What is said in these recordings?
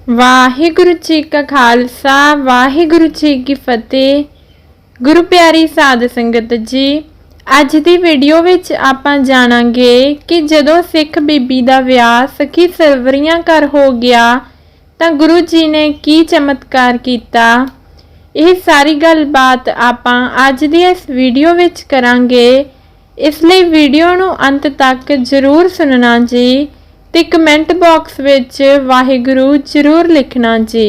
वाहिगुरु जी का खालसा वाहिगुरु जी की फतेह। गुरु प्यारी साध संगत जी, अज की वीडियो विच आपां जाणांगे कि जदों सिख बीबी दा विआह सखी सरवरियां घर हो गया तां गुरु जी ने की चमत्कार कीता। यह सारी गलबात आपां अज दी इस वीडियो विच करांगे, इसलिए वीडियो नूं अंत तक जरूर सुनना जी ते कमेंट बॉक्स विच वाहिगुरु जरूर लिखना जी।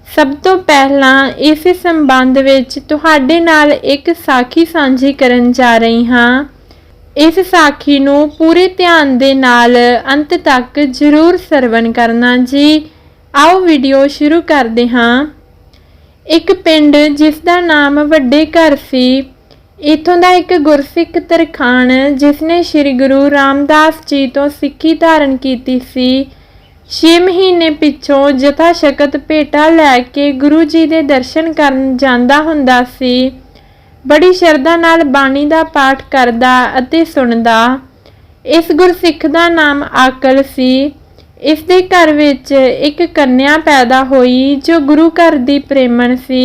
सब तो पहला इस संबंध विच तुहाडे नाल एक साखी सांझी करन जा रही हाँ। इस साखी नूं पूरे ध्यान दे नाल अंत तक जरूर सरवण करना जी। आओ वीडियो शुरू करदे हाँ। एक पिंड जिसदा नाम वड्डे घर सी, इथों दा एक गुरसिख तरखान जिसने श्री गुरु रामदास जी तो सिक्खी धारण की सी, 6 महीने पिछों जथा शकत भेटा लैके गुरु जी दे दर्शन करन जांदा हुंदा सी। बड़ी शरधा नाल बाणी दा पाठ करदा अते सुनदा। इस गुरसिख दा नाम आकल सी। इस दे घर विच एक कन्या पैदा हुई जो गुरु घर दी प्रेमण सी।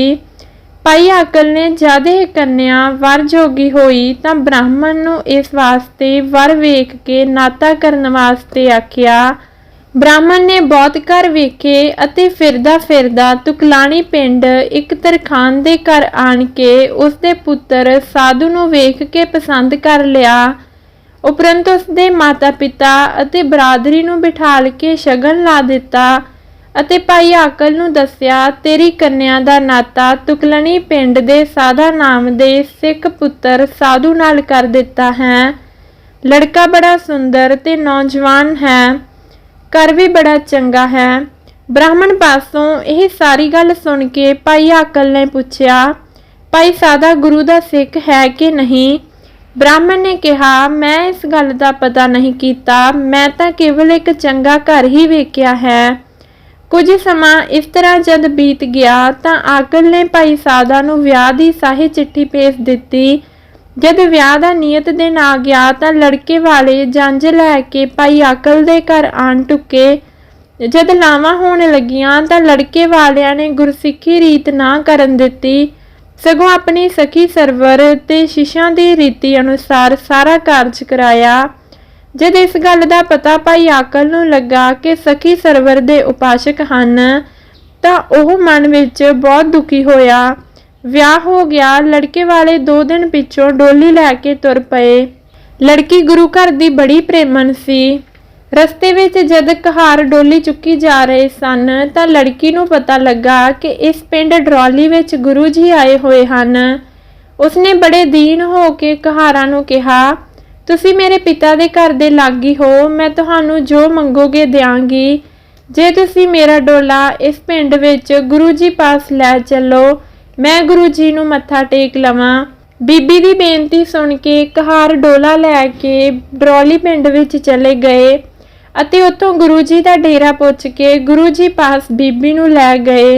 भाई आकल ने जद यह कन्या वर जोगी होई तां ब्राह्मण नूं इस वास्ते वर वेख के नाता करन वास्ते आखिया। ब्राह्मण ने बहुत घर वेखे अते फिरदा फिरदा तुकलाणी पिंड एक तरखान दे घर आण के उसदे पुत्र साधु नूं वेख के पसंद कर लिया। उपरंत उसदे माता पिता अते बरादरी नूं बिठाल के शगन ला दिता अते भाई आकल नूं दस्सिया, तेरी कन्या दा नाता तुकलणी पिंड दे साधा नाम दे सिख पुत्र साधु नाल कर दिता है। लड़का बड़ा सुंदर ते नौजवान है, घर भी बड़ा चंगा है। ब्राह्मण पासों यह सारी गल सुन के भाई आकल ने पूछया, भाई साधा गुरु दा सिख है कि नहीं? ब्राह्मण ने कहा, मैं इस गल दा पता नहीं कीता, मैं तां केवल एक चंगा घर ही वेख्या है। कुछ समा इस तरह जद बीत गया तां आकल ने भाई साधा नूं विआह दी साही चिट्ठी भेज दिती। जद विआह दा नियत दिन आ गया तां लड़के वाले जंज लैके भाई आकल दे घर आण टुके। जद लावां होण लगियां तां लड़के वालियां ने गुरसिੱਖੀ रीत ना करन दिती, सगों अपनी सखी सरवर ते शिष्यां दी रीति अनुसार सारा कारज कराया। जद इस गल का पता भाई आकल नूं लगा कि सखी सरवर दे उपासक हन तां ओह मन विच बहुत दुखी होया। विआह हो गया। लड़के वाले 2 दिन पिछों डोली लैके तुर पए। लड़की गुरु घर दी बड़ी प्रेमन सी। रस्ते विच जद कहार डोली चुकी जा रहे सन तां लड़की नूं पता लगा कि इस पिंड डरौली विच गुरु जी आए हुए हन। उसने बड़े दीन हो के कहारां नूं कहा, तुसी मेरे पिता दे घर दे लागी हो, मैं तुहानू जो मंगोगे देंगी। जे तुसी मेरा डोला इस पिंड विच गुरु जी पास लै चलो, मैं गुरु जी नू मत्था टेक लवां। बीबी दी बेनती सुन के कहार डोला लैके डरौली पिंड विच चले गए अते उत्थों गुरु जी दा डेरा पुछ के गुरु जी पास बीबी नू लै गए।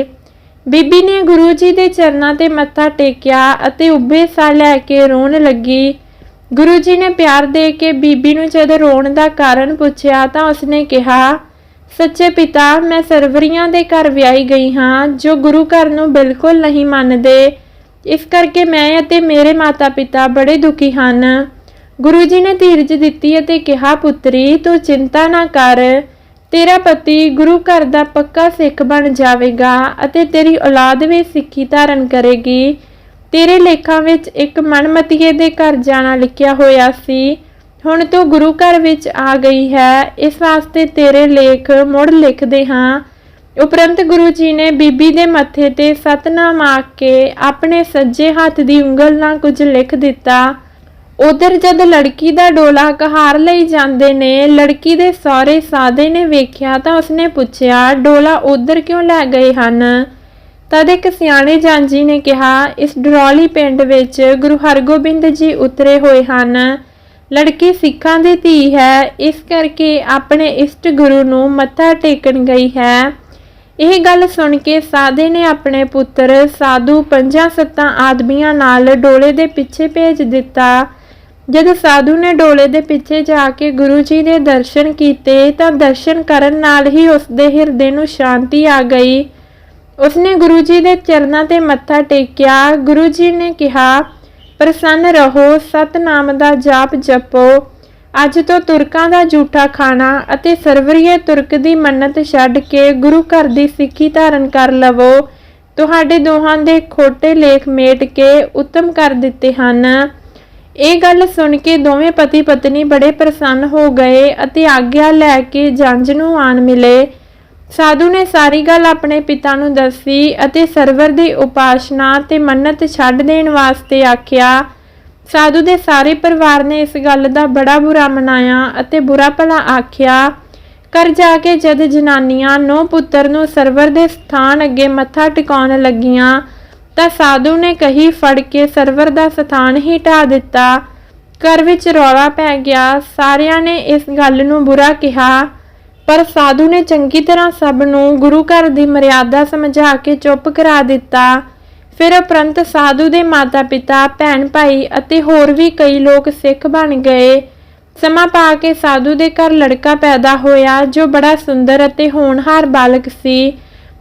बीबी ने गुरु जी दे चरनां ते मत्था टेकिया अते उब्बे सा लैके रोण लगी। गुरु जी ने प्यार दे के बीबी नूं जद रोण दा कारण पुछया तां उसने कहा, सच्चे पिता, मैं सरवरियां दे घर विआही गई हाँ जो गुरु घर नूं बिल्कुल नहीं मनदे। इस करके मैं अते मेरे माता पिता बड़े दुखी हन। गुरु जी ने धीरज दित्ती अते कहा, पुत्री तू चिंता ना कर, तेरा पति गुरु घर दा पक्का सिख बन जावेगा अते तेरी औलाद भी सिੱਖੀ धारण करेगी। तेरे लेखां विच एक मनमतीए दे घर जाना लिखिया होया सी, हुण तू गुरु घर विच आ गई है, इस वास्ते तेरे लेख मुड़ लिखदे हाँ। उपरंत गुरु जी ने बीबी दे मत्थे ते सतनाम आख के अपने सज्जे हाथ दी उंगल नाल कुछ लिख दिता। उधर जद लड़की दा डोला कहार लई जांदे ने, लड़की दे सौरे सादे ने वेख्या तां उसने पुछया, डोला उधर क्यों लै गए हन? तद एक सियाणे जांजी ने कहा, इस डरौली पिंड विच गुरु हरगोबिंद जी उतरे हुए हन। लड़की सिखां दी धी है, इस करके अपने इष्ट गुरु नूं मत्था टेकन गई है। यह गल सुन के साधे ने अपने पुत्र साधु 5-7 आदमियां नाल डोले दे पिछे भेज दिता। जद साधु ने डोले दे पिछे जाके गुरु जी दे दर्शन कीते तां दर्शन करन नाल ही उसदे हिरदे नूं शांति आ गई। उसने गुरु जी दे चरनां ते मत्था टेकिया। गुरु जी ने कहा, प्रसन्न रहो, सतनाम दा जाप जपो। अज तो तुरकां दा झूठा खाना अते सरवरीए तुरक दी मन्नत छड्ड के गुरु घर दी सिੱਖੀ धारण कर लवो। तुहाडे दोहां दे खोटे लेख मेट के उत्तम कर दिते हन। ਇਹ ਗੱਲ सुन के दोवें पति पत्नी बड़े प्रसन्न हो गए अते आग्या लैके जंज नूं आण मिले। साधु ने सारी गल अपने पिता नूं दसी अते सरवर दी उपासना ते मन्नत छड्ड देण वास्ते आख्या। साधु दे सारे परिवार ने इस गल दा बड़ा बुरा मनाया अते बुरा भला आख्या। घर जाके जद जनानियां नौ पुत्तर नूं सरवर दे स्थान अगे मत्था टिकाउण लगियां तां साधु ने कही फड़ के सरवर दा स्थान ही ढा दिता। घर विच रौला पै गया। सारियां ने इस गल नूं बुरा कहा, पर साधु ने चंगी तरह सब नूं गुरु घर दी मर्यादा समझा के चुप करा दिता। फिर उपरंत साधु दे माता पिता, भैन भाई अते होर भी कई लोग सिख बन गए। समा पा के साधु दे घर लड़का पैदा होया जो बड़ा सुंदर अते होनहार बालक सी।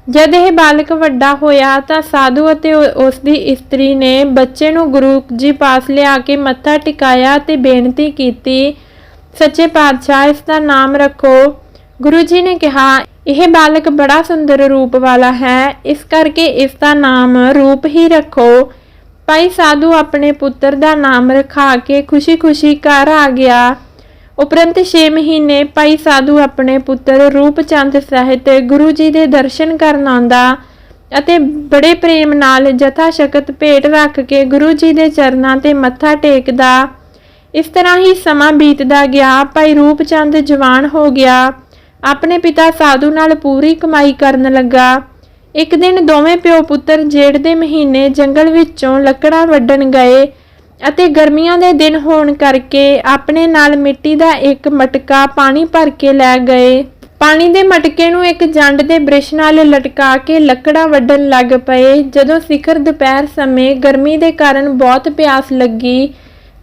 जद यह बालक वड्डा होया तां साधु अते उसदी इस्त्री ने बच्चे नूं गुरु जी पास लिया के मत्था टिकाया ते बेनती कीती, सच्चे पातशाह इसका नाम रखो। गुरु जी ने कहा, यह बालक बड़ा सुंदर रूप वाला है, इस करके इसका नाम रूप ही रखो। भाई साधु अपने पुत्र का नाम रखा के खुशी खुशी घर आ गया। उपरंत 6 महीने भाई साधु अपने पुत्र रूपचंद सहित गुरु जी दे दर्शन करन आंदा अते बड़े प्रेम नाल जथा शकत भेट रख के गुरु जी दे चरनां ते मत्था टेकदा। इस तरह ही समा बीतदा गया। भाई रूपचंद जवान हो गया। अपने पिता साधु नाल पूरी कमाई करन लगा। एक दिन दोवें प्यो पुत्र जेठ दे महीने जंगल विचों लकड़ां वड्डण गए ਅਤੇ ਗਰਮੀਆਂ ਦੇ ਦਿਨ ਹੋਣ ਕਰਕੇ ਆਪਣੇ ਨਾਲ ਮਿੱਟੀ ਦਾ ਇੱਕ ਮਟਕਾ ਪਾਣੀ ਭਰ ਕੇ ਲੈ ਗਏ। ਪਾਣੀ ਦੇ ਮਟਕੇ ਨੂੰ ਇੱਕ ਜੰਡ ਦੇ ਬ੍ਰਿਸ਼ ਨਾਲ ਲਟਕਾ ਕੇ ਲੱਕੜਾਂ ਵੱਢਣ ਲੱਗ ਪਏ। ਜਦੋਂ ਸਿਖਰ ਦੁਪਹਿਰ ਸਮੇਂ ਗਰਮੀ ਦੇ ਕਾਰਨ ਬਹੁਤ ਪਿਆਸ ਲੱਗੀ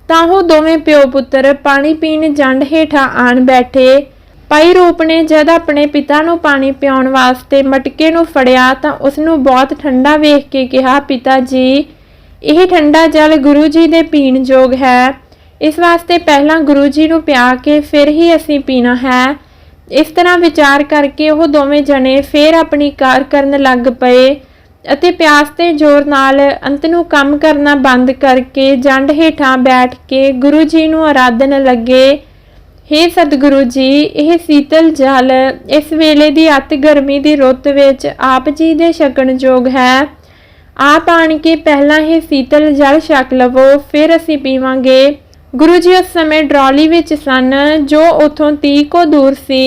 ਤਾਂ ਉਹ ਦੋਵੇਂ ਪਿਓ ਪੁੱਤਰ ਪਾਣੀ ਪੀਣ ਜੰਡ ਹੇਠਾਂ ਆਣ ਬੈਠੇ। ਭਾਈ ਰੂਪ ਨੇ ਜਦ ਆਪਣੇ ਪਿਤਾ ਨੂੰ ਪਾਣੀ ਪਿਆਉਣ ਵਾਸਤੇ ਮਟਕੇ ਨੂੰ ਫੜਿਆ ਤਾਂ ਉਸ ਨੂੰ ਬਹੁਤ ਠੰਡਾ ਵੇਖ ਕੇ ਕਿਹਾ, ਪਿਤਾ ਜੀ ਇਹ ਠੰਡਾ ਜਲ ਗੁਰੂ ਜੀ ਦੇ ਪੀਣ ਯੋਗ ਹੈ। ਇਸ ਵਾਸਤੇ ਪਹਿਲਾਂ ਗੁਰੂ ਜੀ ਨੂੰ ਪਿਆ ਕੇ ਫਿਰ ਹੀ ਅਸੀਂ ਪੀਣਾ ਹੈ। ਇਸ ਤਰ੍ਹਾਂ ਵਿਚਾਰ ਕਰਕੇ ਉਹ ਦੋਵੇਂ ਜਣੇ ਫਿਰ ਆਪਣੀ ਕਾਰ ਕਰਨ ਲੱਗ ਪਏ ਅਤੇ ਪਿਆਸ ਤੇ ਜ਼ੋਰ ਨਾਲ ਅੰਤ ਨੂੰ ਕੰਮ ਕਰਨਾ ਬੰਦ ਕਰਕੇ ਜੰਡ ਹੇਠਾਂ ਬੈਠ ਕੇ ਗੁਰੂ ਜੀ ਨੂੰ ਆਰਾਧਨ ਲੱਗੇ। हे सतगुरु जी, ਇਹ ਸੀਤਲ ਜਲ ਇਸ ਵੇਲੇ ਦੀ ਅਤ ਗਰਮੀ ਦੀ ਰੁੱਤ ਵਿੱਚ ਆਪ ਜੀ ਦੇ ਛਕਣ ਯੋਗ ਹੈ। आप आन के पहला ही शीतल जल छक लवो, फिर असी पीवांगे। गुरु जी उस समय डरौली विच सन जो उथों 30 को दूर सी।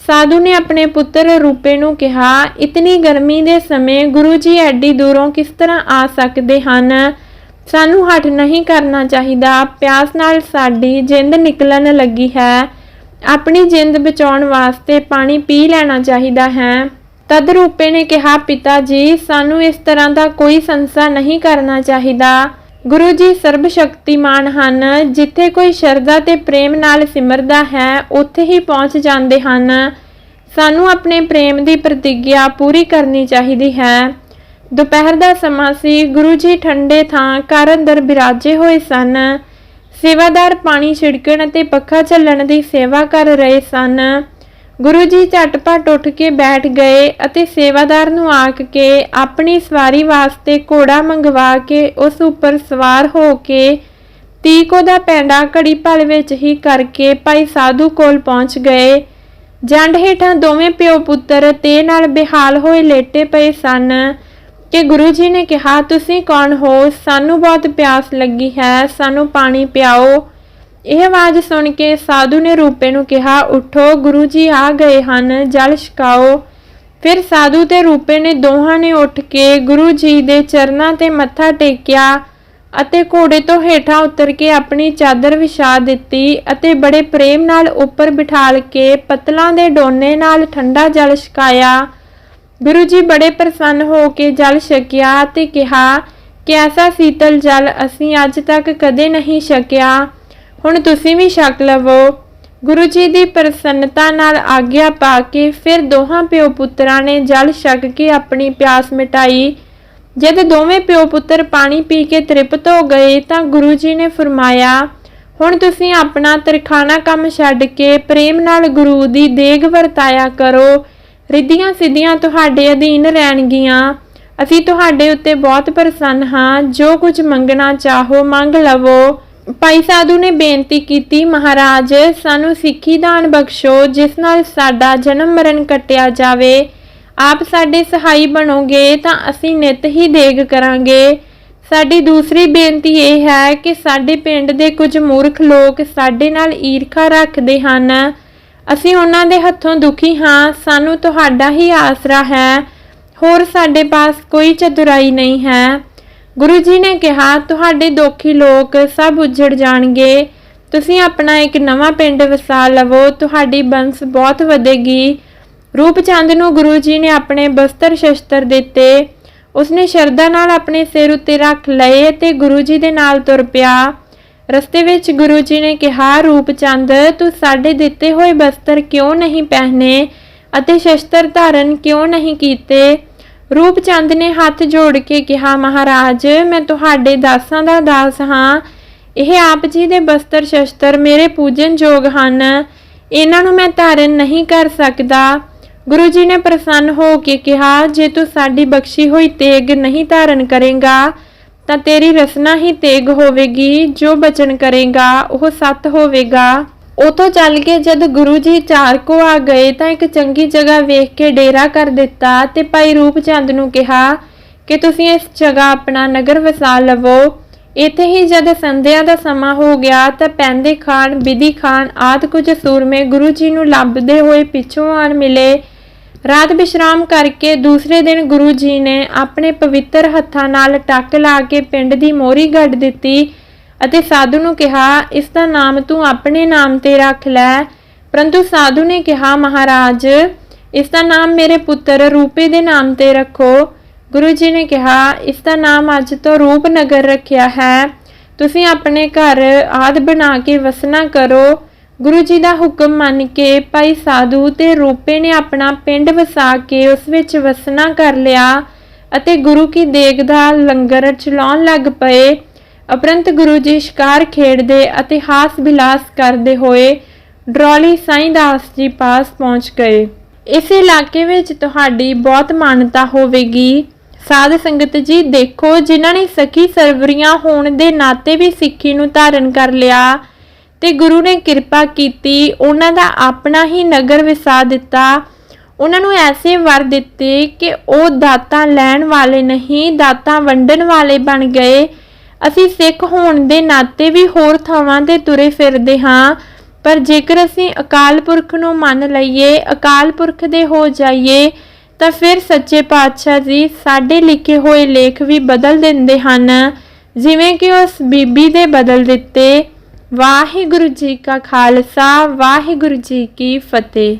साधु ने अपने पुत्र रूपे नूं कहा, इतनी गर्मी दे समय गुरु जी एडी दूरों किस तरह आ सकते हन? सानू हट नहीं करना चाहिदा। प्यास नाल साडी जिंद निकलन लगी है। अपनी जिंद बचाउण वास्ते पानी पी लेना चाहिदा है। तद रूपे ने कहा, पिता जी सानू इस तरह का कोई संसा नहीं करना चाहिदा। गुरु जी सर्व शक्तिमान हन। जिथे कोई शरदा ते प्रेम नाल सिमरदा है उत्थे ही पहुँच जाते हैं। सानू अपने प्रेम की प्रतिज्ञा पूरी करनी चाहिए है। दोपहर का समा सी। गुरु जी ठंडे थां घर अंदर बिराजे हुए सन। सेवादार पानी छिड़कण ते पखा झल्लण की सेवा कर रहे सन। गुरु जी झटपट उठ के बैठ गए अते सेवादार नूं आख के अपनी सवारी वास्ते घोड़ा मंगवा के उस उपर सवार हो के 30 को दा पैंडा घड़ी पल विच ही करके भाई साधु कोल पहुँच गए। जंड हेठां दोवें प्यो पुत्र ते नाल बेहाल होए लेटे पए सन कि गुरु जी ने कहा, तुसीं कौन हो? सानू बहुत प्यास लगी है, सानू पानी पियाओ। यह आवाज़ सुन के साधु ने रूपे नूं कहा, उठो गुरु जी आ गए हन, जल छकाओ। फिर साधु ते रूपे ने दोहां ने उठ के गुरु जी दे चरनां ते मत्था टेकिया अते घोड़े तो हेठां उतर के अपनी चादर विछा दिती अते बड़े प्रेम नाल उपर बिठाल के पत्तलां दे डोने नाल ठंडा जल छकाया। गुरु जी बड़े प्रसन्न हो के जल छकिया ते कहा कि ऐसा शीतल जल असीं अज तक कदे नहीं छकिया। ਹੁਣ ਤੁਸੀਂ ਵੀ ਛਕ ਲਵੋ। ਗੁਰੂ ਜੀ ਦੀ ਪ੍ਰਸੰਨਤਾ ਨਾਲ ਆਗਿਆ ਪਾ ਕੇ ਫਿਰ ਦੋਹਾਂ ਪਿਓ ਪੁੱਤਰਾਂ ਨੇ ਜਲ ਛਕ ਕੇ ਆਪਣੀ ਪਿਆਸ ਮਿਟਾਈ। ਜਦ ਦੋਵੇਂ ਪਿਓ ਪੁੱਤਰ ਪਾਣੀ ਪੀ ਕੇ ਤ੍ਰਿਪਤ ਹੋ ਗਏ ਤਾਂ ਗੁਰੂ ਜੀ ਨੇ ਫਰਮਾਇਆ, ਹੁਣ ਤੁਸੀਂ ਆਪਣਾ ਤਰਖਾਣਾ ਕੰਮ ਛੱਡ ਕੇ ਪ੍ਰੇਮ ਨਾਲ ਗੁਰੂ ਦੀ ਦੇਗ ਵਰਤਾਇਆ ਕਰੋ। ਰਿੱਧੀਆਂ ਸਿੱਧੀਆਂ ਤੁਹਾਡੇ ਅਧੀਨ ਰਹਿਣਗੀਆਂ। ਅਸੀਂ ਤੁਹਾਡੇ ਉੱਤੇ ਬਹੁਤ ਪ੍ਰਸੰਨ ਹਾਂ। ਜੋ ਕੁਝ ਮੰਗਣਾ ਚਾਹੋ ਮੰਗ ਲਵੋ। ਭਾਈ ਸਾਧੂ ਨੇ ਬੇਨਤੀ ਕੀਤੀ, ਮਹਾਰਾਜ ਸਾਨੂੰ ਸਿੱਖੀ ਦਾਨ ਬਖਸ਼ੋ ਜਿਸ ਨਾਲ ਸਾਡਾ ਜਨਮ ਮਰਨ ਕੱਟਿਆ ਜਾਵੇ। ਆਪ ਸਾਡੇ ਸਹਾਈ ਬਣੋਗੇ ਤਾਂ ਅਸੀਂ ਨਿਤ ਹੀ ਦੇਗ ਕਰਾਂਗੇ। ਸਾਡੀ ਦੂਸਰੀ ਬੇਨਤੀ ਇਹ ਹੈ ਕਿ ਸਾਡੇ ਪਿੰਡ ਦੇ ਕੁਝ ਮੂਰਖ ਲੋਕ ਸਾਡੇ ਨਾਲ ਈਰਖਾ ਰੱਖਦੇ ਹਨ। ਅਸੀਂ ਉਹਨਾਂ ਦੇ ਹੱਥੋਂ ਦੁਖੀ ਹਾਂ। ਸਾਨੂੰ ਤੁਹਾਡਾ ਹੀ ਆਸਰਾ ਹੈ, ਹੋਰ ਸਾਡੇ ਪਾਸ ਕੋਈ ਚਤੁਰਾਈ ਨਹੀਂ ਹੈ। ਗੁਰੂ ਜੀ ਨੇ ਕਿਹਾ, ਤੁਹਾਡੇ ਦੋਖੀ ਲੋਕ ਸਭ ਉੱਜੜ ਜਾਣਗੇ। ਤੁਸੀਂ ਆਪਣਾ ਇੱਕ ਨਵਾਂ ਪਿੰਡ ਵਸਾ ਲਵੋ, ਤੁਹਾਡੀ ਬੰਸ ਬਹੁਤ ਵਧੇਗੀ। ਰੂਪਚੰਦ ਨੂੰ ਗੁਰੂ ਜੀ ਨੇ ਆਪਣੇ ਬਸਤਰ ਸ਼ਸਤਰ ਦਿੱਤੇ। ਉਸਨੇ ਸ਼ਰਧਾ ਨਾਲ ਆਪਣੇ ਸਿਰ ਉੱਤੇ ਰੱਖ ਲਏ ਅਤੇ ਗੁਰੂ ਜੀ ਦੇ ਨਾਲ ਤੁਰ ਪਿਆ। ਰਸਤੇ ਵਿੱਚ ਗੁਰੂ ਜੀ ਨੇ ਕਿਹਾ, ਰੂਪਚੰਦ ਤੂੰ ਸਾਡੇ ਦਿੱਤੇ ਹੋਏ ਬਸਤਰ ਕਿਉਂ ਨਹੀਂ ਪਹਿਨੇ ਅਤੇ ਸ਼ਸਤਰ ਧਾਰਨ ਕਿਉਂ ਨਹੀਂ ਕੀਤੇ? ਰੂਪਚੰਦ ਨੇ ਹੱਥ ਜੋੜ ਕੇ ਕਿਹਾ, ਮਹਾਰਾਜ ਮੈਂ ਤੁਹਾਡੇ ਦਾਸਾਂ ਦਾ ਦਾਸ ਹਾਂ। ਇਹ ਆਪ ਜੀ ਦੇ ਬਸਤਰ ਸ਼ਸਤਰ ਮੇਰੇ ਪੂਜਨ ਯੋਗ ਹਨ, ਇਹਨਾਂ ਨੂੰ ਮੈਂ ਧਾਰਨ ਨਹੀਂ ਕਰ ਸਕਦਾ। ਗੁਰੂ ਜੀ ਨੇ ਪ੍ਰਸੰਨ ਹੋ ਕੇ ਕਿਹਾ, ਜੇ ਤੂੰ ਸਾਡੀ ਬਖਸ਼ੀ ਹੋਈ ਤੇਗ ਨਹੀਂ ਧਾਰਨ ਕਰੇਗਾ ਤਾਂ ਤੇਰੀ ਰਸਨਾ ਹੀ ਤੇਗ ਹੋਵੇਗੀ। ਜੋ ਬਚਨ ਕਰੇਗਾ ਉਹ ਸੱਤ ਹੋਵੇਗਾ। ਉਤੋਂ ਚੱਲ ਕੇ ਜਦ ਗੁਰੂ ਜੀ ਚਾਰਕੋ ਆ ਗਏ ਤਾਂ ਇੱਕ ਚੰਗੀ ਜਗ੍ਹਾ ਵੇਖ ਕੇ ਡੇਰਾ ਕਰ ਦਿੱਤਾ ਤੇ ਭਾਈ ਰੂਪਚੰਦ ਨੂੰ ਕਿਹਾ ਕਿ ਤੁਸੀਂ ਇਸ ਜਗ੍ਹਾ ਆਪਣਾ ਨਗਰ ਵਸਾ ਲਵੋ। ਇੱਥੇ ਹੀ ਜਦ ਸੰਧਿਆ ਦਾ ਸਮਾਂ ਹੋ ਗਿਆ ਤਾਂ ਪੈਂਦੇ ਖਾਨ, ਬਿਧੀ ਖਾਨ ਆਦਿ ਕੁਝ ਸੂਰਮੇ ਗੁਰੂ ਜੀ ਨੂੰ ਲੱਭਦੇ ਹੋਏ ਪਿੱਛੋਂ ਆਣ ਮਿਲੇ। ਰਾਤ ਵਿਸ਼ਰਾਮ ਕਰਕੇ ਦੂਸਰੇ ਦਿਨ ਗੁਰੂ ਜੀ ਨੇ ਆਪਣੇ ਪਵਿੱਤਰ ਹੱਥਾਂ ਨਾਲ ਟੱਕ ਲਾ ਕੇ ਪਿੰਡ ਦੀ ਮੋਹਰੀ ਗੱਡ ਦਿੱਤੀ ਅਤੇ ਸਾਧੂ ਨੂੰ ਕਿਹਾ, ਇਸ ਦਾ ਨਾਮ ਤੂੰ ਆਪਣੇ ਨਾਮ ਤੇ ਰੱਖ ਲੈ। ਪਰੰਤੂ ਸਾਧੂ ਨੇ ਕਿਹਾ, ਮਹਾਰਾਜ ਇਸ ਦਾ ਨਾਮ ਮੇਰੇ ਪੁੱਤਰ ਰੂਪੇ ਦੇ ਨਾਮ ਤੇ ਰੱਖੋ। ਗੁਰੂ ਜੀ ਨੇ ਕਿਹਾ, ਇਸ ਦਾ ਨਾਮ ਅੱਜ ਤੋਂ ਰੂਪਨਗਰ ਰੱਖਿਆ ਹੈ। ਤੁਸੀਂ ਆਪਣੇ ਘਰ ਆਦਿ ਬਣਾ ਕੇ ਵਸਣਾ ਕਰੋ। ਗੁਰੂ ਜੀ ਦਾ ਹੁਕਮ ਮੰਨ ਕੇ ਭਾਈ ਸਾਧੂ ਤੇ ਰੂਪੇ ਨੇ ਆਪਣਾ ਪਿੰਡ ਵਸਾ ਕੇ ਉਸ ਵਿੱਚ ਵਸਣਾ ਕਰ ਲਿਆ ਅਤੇ ਗੁਰੂ ਕੀ ਦੇਗ ਦਾ ਲੰਗਰ ਚਲਾਉਣ ਲੱਗ ਪਏ। ਉਪਰੰਤ ਗੁਰੂ ਜੀ ਸ਼ਿਕਾਰ ਖੇਡਦੇ ਅਤੇ ਹਾਸ ਬਿਲਾਸ ਕਰਦੇ ਹੋਏ ਡਰੌਲੀ ਸਾਈਂ ਦਾਸ ਜੀ ਪਾਸ ਪਹੁੰਚ ਗਏ। ਇਸ ਇਲਾਕੇ ਵਿੱਚ ਤੁਹਾਡੀ ਬਹੁਤ ਮਾਨਤਾ ਹੋਵੇਗੀ। ਸਾਧ ਸੰਗਤ ਜੀ ਦੇਖੋ, ਜਿਨ੍ਹਾਂ ਨੇ ਸਖੀ ਸਰਵਰੀਆਂ ਹੋਣ ਦੇ ਨਾਤੇ ਵੀ ਸਿੱਖੀ ਨੂੰ ਧਾਰਨ ਕਰ ਲਿਆ ਤੇ ਗੁਰੂ ਨੇ ਕਿਰਪਾ ਕੀਤੀ, ਉਹਨਾਂ ਦਾ ਆਪਣਾ ਹੀ ਨਗਰ ਵਸਾ ਦਿੱਤਾ। ਉਹਨਾਂ ਨੂੰ ਐਸੇ ਵਰ ਦਿੱਤੇ ਕਿ ਉਹ ਦਾਤਾਂ ਲੈਣ ਵਾਲੇ ਨਹੀਂ, ਦਾਤਾਂ ਵੰਡਣ ਵਾਲੇ ਬਣ ਗਏ। ਅਸੀਂ ਸਿੱਖ ਹੋਣ ਦੇ ਨਾਤੇ ਵੀ ਹੋਰ ਥਾਵਾਂ ਤੇ ਤੁਰੇ ਫਿਰਦੇ ਹਾਂ, ਪਰ ਜੇਕਰ ਅਸੀਂ ਅਕਾਲ ਪੁਰਖ ਨੂੰ ਮੰਨ ਲਈਏ, ਅਕਾਲ ਪੁਰਖ ਦੇ ਹੋ ਜਾਈਏ ਤਾਂ ਫਿਰ ਸੱਚੇ ਪਾਤਸ਼ਾਹ ਜੀ ਸਾਡੇ ਲਿਖੇ ਹੋਏ ਲੇਖ ਵੀ ਬਦਲ ਦਿੰਦੇ ਹਨ, ਜਿਵੇਂ ਕਿ ਉਸ ਬੀਬੀ ਦੇ ਬਦਲ ਦਿੱਤੇ। ਵਾਹਿਗੁਰੂ ਜੀ ਕਾ ਖਾਲਸਾ, ਵਾਹਿਗੁਰੂ ਜੀ ਕੀ ਫਤਿਹ।